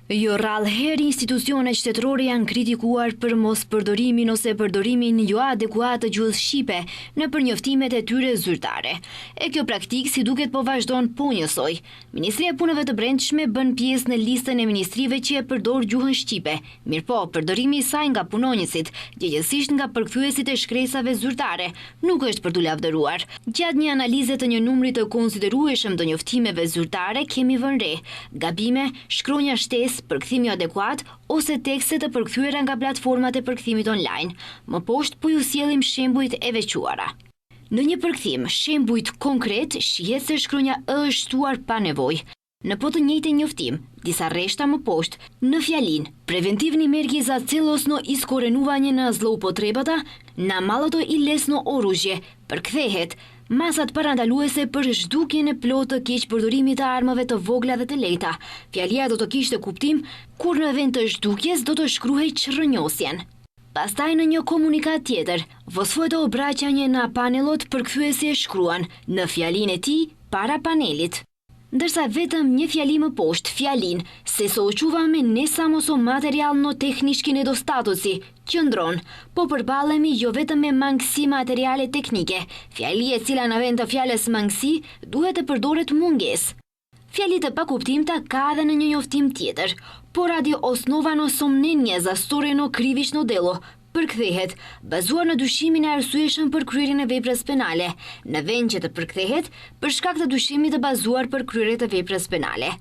Jo rrallëherë institucionet shtetërore janë kritikuar për mos përdorimin ose përdorimin jo adekuat të gjuhës shqipe në përnjoftimet e tyre zyrtare. E kjo praktikë si duket po vazhdon po njësoj. Ministria e Punëve të Brendshme bën pjesë në listën e ministrive që e përdor gjuhën shqipe. Mirëpo, përdorimi i saj nga punonjësit, gjithsesi nga përkthyesit e shkresave zyrtare, nuk është për t'u lavdëruar. Gjatë një analize të një numri të konsiderueshëm të njoftimeve zyrtare kemi vënë re gabime, shkronja shtesë, përkthimi adekuat ose tekste të përkthyera nga platformat e përkthimit online. Më poshtë po ju sjellim shembujt e veçuara. Në një përkthim, shembujt konkret shihet se shkronja është shtuar pa nevojë. Në po të njëjtin njoftim, disa rreshta më poshtë, në fjalin preventivni merki za celosno iskorenuvanje na zloupotrebata, na malato i lesno oružje, përkthehet masat parandaluese për zhdukjen e plotë të keqpërdorimit të armëve të vogla dhe të lehta. Fjalia do të kishte kuptim kur në vend të zhdukjes do të shkruhej çrrënjosjen. Pastaj në një komunikat tjetër, vosfoto obraćanje na panelot përkthyesi e shkruan në fjalin e tij para panelit. Ndërsa vetëm një fjali më poshtë, fjalin se so uquva me ne samo so material no tehnički nedostatoci, qëndron, po përballemi jo vetëm me mangësi materiale teknike. Fjali e cila në vend të fjalës mangësi duhet të përdoret mungesë. Fjali të pakuptimta ka edhe në një njoftim tjetër, por radi osnovano somnenje za storeno krivično delo, përkthehet, bazuar në dyshimin e arsyeshëm për kryerjen e veprës penale, në vend që të përkthehet për shkak të dyshimit të bazuar për kryerje të veprës penale.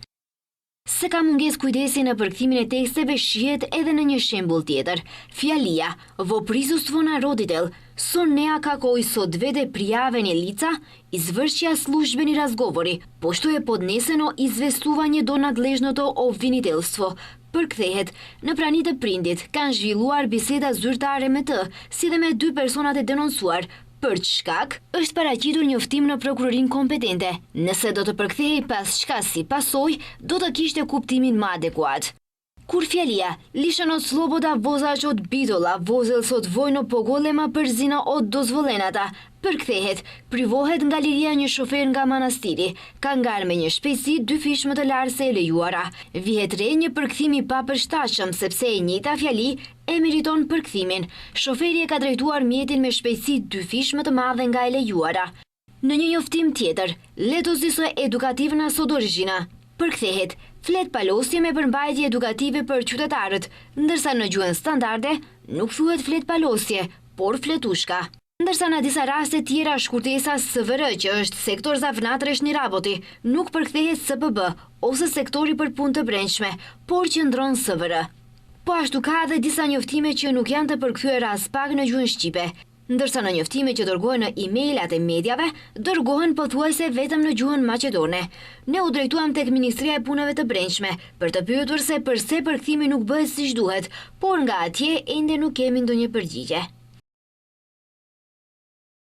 Se ka mungesë kujdesi në përkthimin e teksteve shihet edhe në një shembull tjetër. Fjalia voprisusstvo naroditel, son nea kakoj sot vede prijaveni lica, izvršja službeni razgovori, pošto je podneseno izvestuvanje do nadležno to obvinitelstvo. Përkthehet, në prani të prindit kanë zhvilluar biseda zyrtare me të, si dhe me dy personat e denoncuar, për çkak është paraqitur njoftim në prokurorin kompetente. Nëse do të përkthehej pas çka si pasojë, do të kishte kuptimin më adekuat. Kur fjalia lishën od sloboda vozaç od bidolla, vozel sot vojno pogolema përzina od dozvolenata, përkthehet, privohet nga liria një shofer nga manastiri, ka ngarë me një shpejtësi 2 fish më të larë se e lejuara. Vihet re një përkthim i papërshtatshëm sepse e njëjta fjali e meriton përkthimin. Shoferi e ka drejtuar mjetin me shpejtësi 2 fish më të madhe nga e lejuara. Në një njoftim tjetër, letos diso edukativna sod origina, përkthehet, flet palosje me përmbajtje edukative për qytetarët, ndërsa në gjuhën standarde nuk thuhet flet palosje, por fletushka. Ndërsa në disa raste tjera shkurtesa SVR, që është sektor zavnatresh një raboti, nuk përkthehet SPB ose sektori për punë të brendshme, por qëndron SVR. Po ashtu ka edhe disa njoftime që nuk janë të përkthyera as pak në gjuhën shqipe, ndërsa në njoftime që dërgohen në e-mailat e mediave, dërgohen pothuajse vetëm në gjuhën maqedone. Ne u drejtuam tek Ministria e Punëve të Brendshme për të pyetur se pse përkthimi nuk bëhet siç duhet, por nga atje ende nuk kemi ndonjë përgjigje.